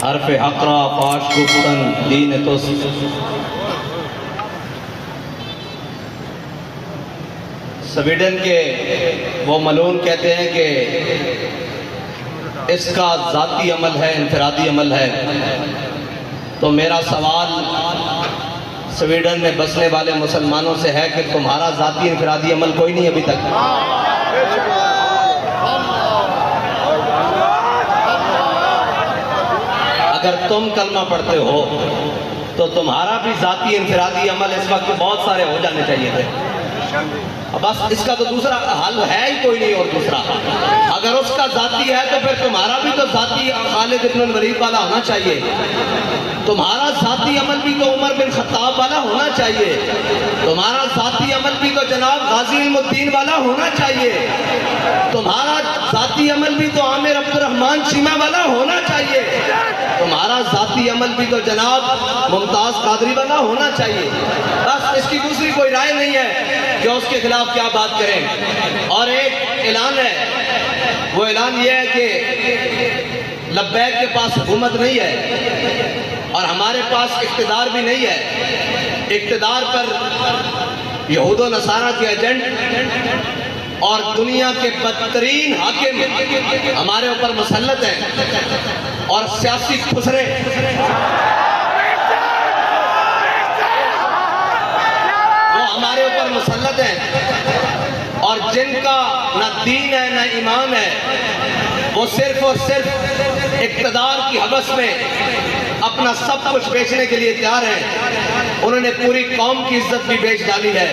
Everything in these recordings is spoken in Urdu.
حرف حقرا فاش گفتن دین توست. سویڈن کے وہ ملون کہتے ہیں کہ اس کا ذاتی عمل ہے، انفرادی عمل ہے. تو میرا سوال سویڈن میں بسنے والے مسلمانوں سے ہے کہ تمہارا ذاتی انفرادی عمل کوئی نہیں ابھی تک؟ اگر تم کلمہ پڑھتے ہو تو تمہارا بھی ذاتی انفرادی عمل اس وقت بہت سارے ہو جانے چاہیے تھے. بس اس کا تو دوسرا حل ہے ہی کوئی نہیں. اور دوسرا اگر اس کا ذاتی ہے تو پھر تمہارا بھی تو ذاتی خالد بن الولید والا ہونا چاہیے. تمہارا ذاتی عمل بھی تو عمر بن خطاب والا ہونا چاہیے. تمہارا ذاتی عمل بھی تو جناب غازی علم الدین والا ہونا چاہیے. تمہارا ذاتی عمل بھی تو عامر عبد الرحمن چیمہ والا ہونا چاہیے. تمہارا ذاتی عمل بھی تو جناب ممتاز قادری والا ہونا چاہیے. بس اس کی دوسری کوئی رائے نہیں ہے کہ اس کے خلاف کیا بات کریں. اور ایک اعلان ہے، وہ اعلان یہ ہے کہ لبیک کے پاس حکومت نہیں ہے اور ہمارے پاس اقتدار بھی نہیں ہے. اقتدار پر یہود و نصارہ کے ایجنٹ اور دنیا کے بدترین حاکم ہمارے اوپر مسلط ہیں اور سیاسی خسرے وہ ہمارے اوپر مسلط ہیں اور جن کا نہ دین ہے نہ ایمان ہے. وہ صرف اور صرف اقتدار کی حوث میں اپنا سب کچھ بیچنے کے لیے تیار ہیں. انہوں نے پوری قوم کی عزت بھی بیچ ڈالی ہے.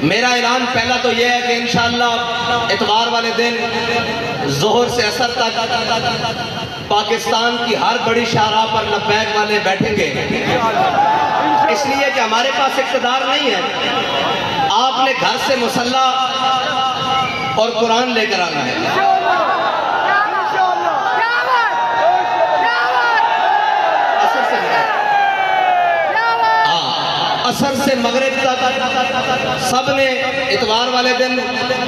میرا اعلان پہلا تو یہ ہے کہ انشاءاللہ اتوار والے دن ظہر سے عصر تک پاکستان کی ہر بڑی شاہراہ پر لبیک والے بیٹھیں گے. اس لیے کہ ہمارے پاس اقتدار نہیں ہے. آپ نے گھر سے مسلح اور قرآن لے کر آنا ہے. عصر سے مغرب تک سب نے اتوار والے دن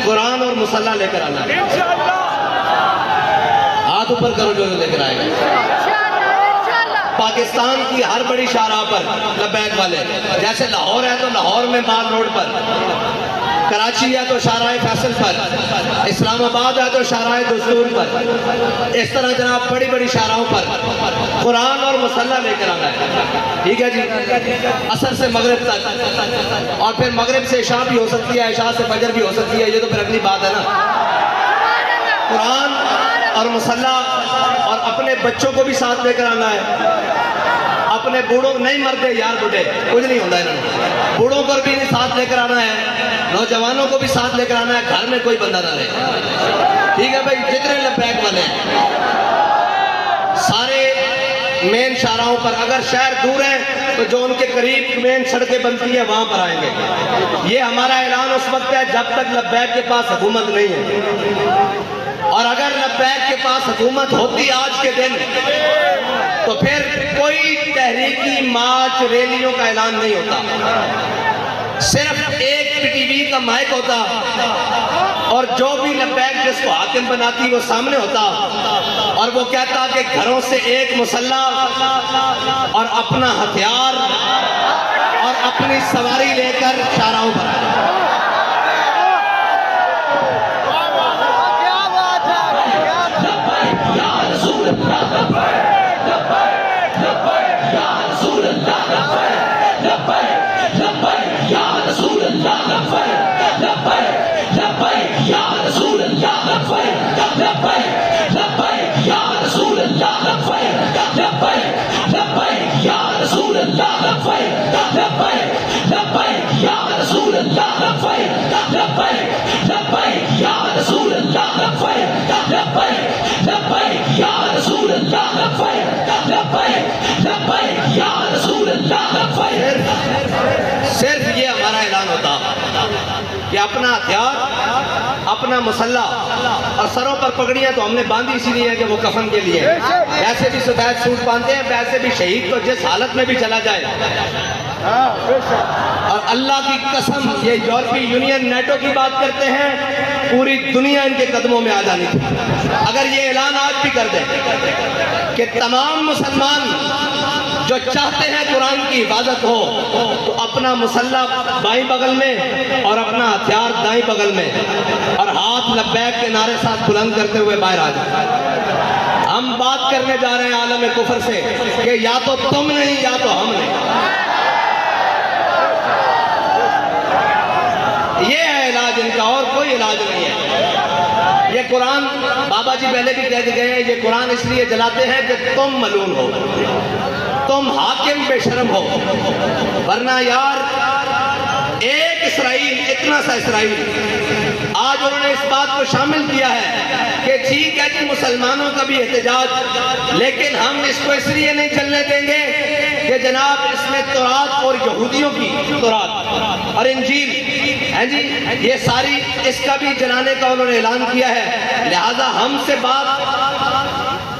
قرآن اور مسلح لے کر آنا ہے. ہاتھ اوپر کرو جو لے کر آئے گا. پاکستان کی ہر بڑی شاہراہ پر لبیک والے، جیسے لاہور ہے تو لاہور میں مال روڈ پر، کراچی ہے تو شاہراہ فیصل پر، اسلام آباد ہے تو شاہراہ دستور پر. اس طرح جناب بڑی بڑی شاہراہوں پر قرآن اور مسلح لے کر آنا ہے. ٹھیک ہے جی. عصر سے مغرب تک، اور پھر مغرب سے عشاء بھی ہو سکتی ہے، عشاء سے فجر بھی ہو سکتی ہے. یہ تو پھر اگلی بات ہے نا. قرآن اور مسلح، اور اپنے بچوں کو بھی ساتھ لے کر آنا ہے. اپنے بوڑھوں نہیں مرتے یار، بوڑھے کچھ نہیں ہوتا ہے. بوڑھوں کو بھی ساتھ لے کر آنا ہے، نوجوانوں کو بھی ساتھ لے کر آنا ہے. گھر میں کوئی بندہ نہ رہے. ٹھیک ہے بھائی. جتنے لبیک والے ہیں سارے مین شاہراہوں پر، اگر شہر دور ہیں تو جو ان کے قریب مین سڑکیں بنتی ہیں وہاں پر آئیں گے. یہ ہمارا اعلان اس وقت ہے جب تک لبیک کے پاس حکومت نہیں ہے. اور اگر لبیک کے پاس حکومت ہوتی آج کے دن تو پھر کوئی تحریکی مارچ ریلیوں کا اعلان نہیں ہوتا. صرف ایک پی ٹی وی کا مائک ہوتا اور جو بھی لبیک جس کو حاکم بناتی وہ سامنے ہوتا اور وہ کہتا کہ گھروں سے ایک مسلح اور اپنا ہتھیار اور اپنی سواری لے کر شاہراہوں پر آئے. صرف یہ ہمارا اعلان ہوتا کہ اپنا ہتھیار، اپنا مسلح، اور سروں پر پگڑیاں تو ہم نے باندھی اسی لیے کہ وہ کفن کے لیے. ویسے بھی سفید سوٹ باندھتے ہیں، ویسے بھی شہید تو جس حالت میں بھی چلا جائے. اور اللہ کی قسم یہ یورپی یونین نیٹو کی بات کرتے ہیں، پوری دنیا ان کے قدموں میں آ جانی تھی. اگر یہ اعلان آج بھی کر دیں کہ تمام مسلمان جو چاہتے ہیں قرآن کی حفاظت ہو تو اپنا مسلح بائیں بغل میں اور اپنا ہتھیار دائیں بغل میں اور ہاتھ لبیک کے نعرے ساتھ بلند کرتے ہوئے باہر آ جائیں۔ ہم بات کرنے جا رہے ہیں عالم کفر سے کہ یا تو تم نہیں یا تو ہم نہیں۔ یہ ہے علاج ان کا، اور کوئی علاج نہیں ہے۔ یہ قرآن بابا جی پہلے بھی کہہ گئے ہیں، یہ قرآن اس لیے جلاتے ہیں کہ تم ملعون ہو، تم حاکم بے شرم ہو، ورنہ یار ایک اسرائیل، اتنا سا اسرائیل، آج انہوں نے اس بات کو شامل کیا ہے کہ ٹھیک ہے جی مسلمانوں کا بھی احتجاج، لیکن ہم اس کو اس لیے نہیں چلنے دیں گے کہ جناب اس میں تورات اور یہودیوں کی تورات اور انجیل ہے جی، یہ ساری اس کا بھی جلانے کا انہوں نے اعلان کیا ہے، لہذا ہم سے بات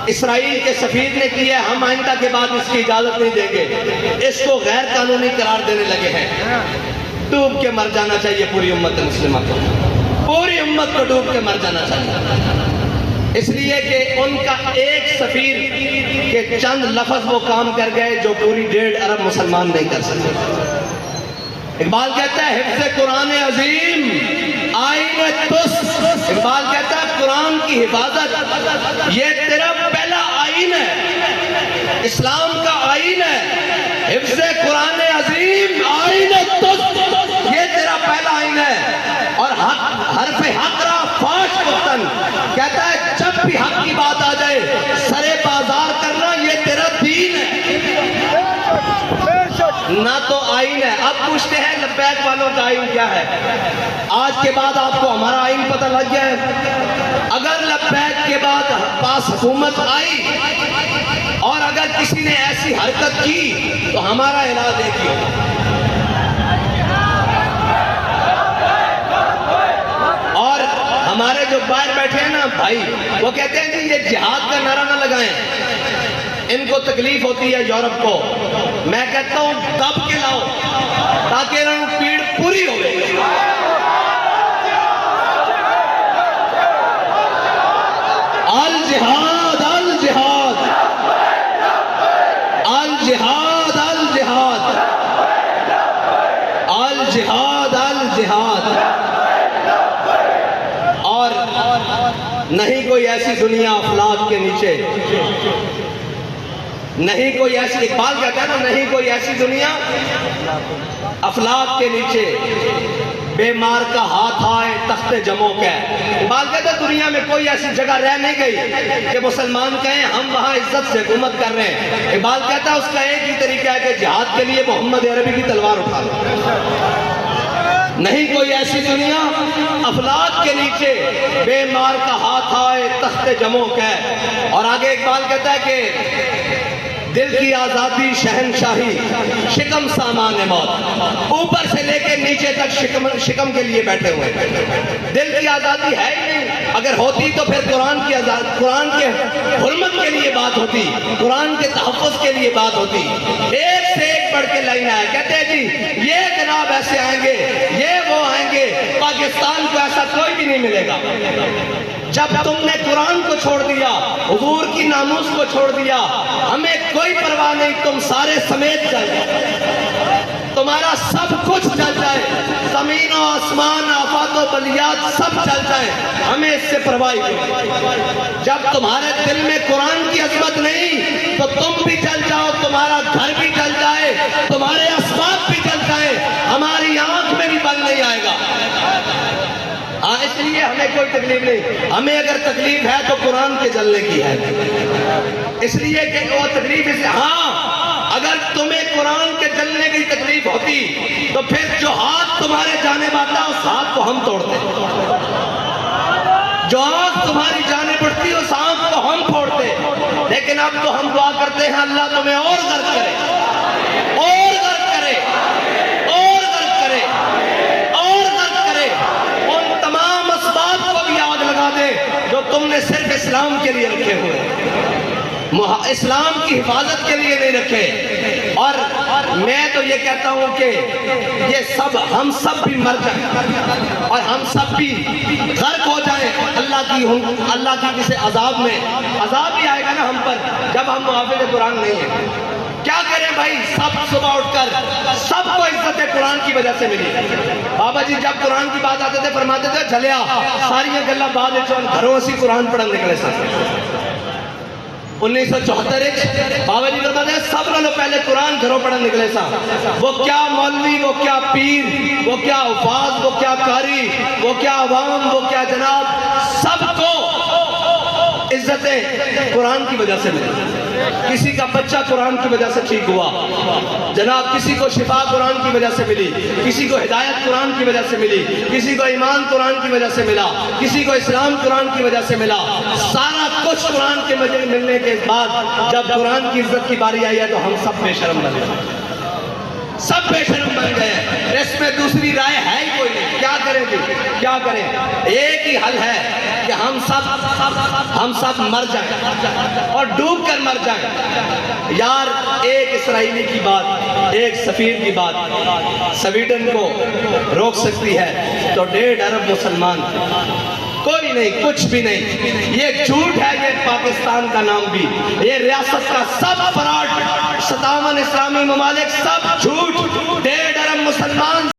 اسرائیل کے سفیر نے کی ہے، ہم آئندہ کے بعد اس کی اجازت نہیں دیں گے، اس کو غیر قانونی قرار دینے لگے ہیں۔ ڈوب کے مر جانا چاہیے پوری امت مسلمہ کو، پوری امت کو ڈوب کے مر جانا چاہیے، اس لیے کہ ان کا ایک سفیر کے چند لفظ وہ کام کر گئے جو پوری 1.5 ارب مسلمان نہیں کر سکتے۔ اقبال کہتا ہے حفظ قرآن عظیم آئین تس، اقبال کہتا ہے قرآن کی حفاظت یہ تیرا پہلا آئین ہے، اسلام کا آئین ہے۔ حفظ قرآن عظیم آئین تس، یہ تیرا پہلا آئین ہے۔ اور حرف حق را فاش گفتن، کہتا ہے جب بھی حق کی بات آ جائے سرے بازار کرنا یہ تیرا دین ہے، نہ تو آئین ہے۔ اب پوچھتے ہیں لبیک والوں کا آئین کیا ہے؟ آج کے بعد آپ کو ہمارا آئین پتہ لگ گیا ہے۔ اگر لبیک کے بعد پاس حکومت آئی اور اگر کسی نے ایسی حرکت کی تو ہمارا علاج ایک ہی ہوگا، اور ہمارے جو باہر بیٹھے ہیں نا بھائی، وہ کہتے ہیں کہ یہ جہاد کا نعرہ نہ لگائیں، ان کو تکلیف ہوتی ہے یورپ کو۔ میں کہتا ہوں دب کے لاؤ تاکہ انہوں پیڑ پوری ہو گئی۔ الجہاد الجہاد الجہاد الجہاد الجہاد الجہاد۔ اور نہیں کوئی ایسی دنیا افلاک کے نیچے، نہیں کوئی ایسی، اقبال کہتا ہے نا نہیں کوئی ایسی دنیا افلاک کے نیچے بیمار کا ہاتھ آئے تخت جموں کا۔ اقبال کہتا ہے دنیا میں کوئی ایسی جگہ رہ نہیں گئی کہ مسلمان کہیں ہم وہاں عزت سے حکومت کر رہے ہیں۔ اقبال کہتا ہے اس کا ایک ہی طریقہ ہے کہ جہاد کے لیے محمد عربی کی تلوار اٹھا لو۔ نہیں کوئی ایسی دنیا افلاک کے نیچے بیمار کا ہاتھ آئے تخت جموں کا۔ اور آگے اقبال کہتا ہے کہ دل کی آزادی شہنشاہی شکم سامان موت، اوپر سے لے کے نیچے تک شکم کے لیے بیٹھے ہوئے۔ دل کی آزادی ہے ہی نہیں، اگر ہوتی تو پھر قرآن کے حرمت کے لیے بات ہوتی، قرآن کے تحفظ کے لیے بات ہوتی۔ ایک سے ایک بڑھ کے لائن آئے، کہتے ہیں جی یہ جناب ایسے آئیں گے، یہ وہ آئیں گے، پاکستان کو ایسا کوئی بھی نہیں ملے گا۔ جب تم نے قرآن کو چھوڑ دیا، حضور کی ناموس کو چھوڑ دیا، ہمیں کوئی پرواہ نہیں، تم سارے سمیت چل جائے، تمہارا سب کچھ چل جائے، زمین و آسمان آفات و بلیات سب چل جائے، ہمیں اس سے پرواہ نہیں۔ جب تمہارے دل میں قرآن کی عظمت نہیں تو تم بھی چل جاؤ، تمہارا گھر بھی چل جائے، تمہارے اسباب بھی چل جائے، ہماری آنکھ میں بھی بل نہیں آئے گا۔ ہاں اس لیے ہمیں کوئی تکلیف نہیں، ہمیں اگر تکلیف ہے تو قرآن کے جلنے کی ہے، اس لیے کہ وہ تکلیف اس، ہاں اگر تمہیں قرآن کے جلنے کی تکلیف ہوتی تو پھر جو ہاتھ تمہارے جانب آتا اس ہاتھ کو ہم توڑتے، جو آنکھ تمہاری جانب اٹھتی اس آنکھ کو ہم پھوڑتے، لیکن اب تو ہم دعا کرتے ہیں اللہ تمہیں اور غرق کرے، اور غرق کرے، اور غرق کرے، اور غرق کرے، ان تمام اسباب کو بھی آگ لگا دے جو تم نے صرف اسلام کے لیے رکھے ہوئے۔ اسلام کی حفاظت کے لیے نہیں رکھے. اور میں تو یہ کہتا ہوں کہ یہ سب ہم سب بھی مر جائیں اور ہم سب بھی غرق ہو جائیں اللہ کی کسی عذاب میں. عذاب بھی آئے گا نا ہم پر جب ہم محافظ قرآن نہیں ہیں. کیا کریں بھائی؟ سب صبح اٹھ کر سب کو عزت قرآن کی وجہ سے ملی. بابا جی جب قرآن کی بات آتے تھے فرماتے تھے جھلیا ساری گلا بعد گھروں سے قرآن پڑھن نکلے سن. 1974 بابا جی فرماتے ہیں سب نے پہلے قرآن گھروں پڑھن نکلے سا. وہ کیا مولوی، وہ کیا پیر، وہ کیا حفاظ، وہ کیا قاری، وہ کیا عوام، وہ کیا جناب، سب کو عزت قرآن کی وجہ سے ملی. کسی کا بچہ قرآن کی وجہ سے ٹھیک ہوا جناب، کسی کو شفا قرآن کی وجہ سے ملی، کسی کو ہدایت قرآن کی وجہ سے ملی، کسی کو ایمان قرآن کی وجہ سے ملا، کسی کو اسلام قرآن کی وجہ سے ملا. سارا کچھ قرآن کے وجہ ملنے کے بعد جب قرآن کی عزت کی باری آئی ہے تو ہم سب بے شرم بن گئے، سب بے شرم بن گئے. اس میں دوسری رائے ہے ہی کوئی نہیں. کیا کریں جی؟ کیا کریں؟ ایک ہی حل ہے کہ ہم سب مر جائیں اور ڈوب کر مر جائیں. یار ایک اسرائیلی کی بات، ایک سفیر کی بات سویڈن کو روک سکتی ہے تو 1.5 ارب مسلمان کوئی نہیں، کچھ بھی نہیں. یہ جھوٹ ہے یہ پاکستان کا نام بھی، یہ ریاست کا سب فراڈ، 57 اسلامی ممالک سب جھوٹ. 1.5 ارب مسلمان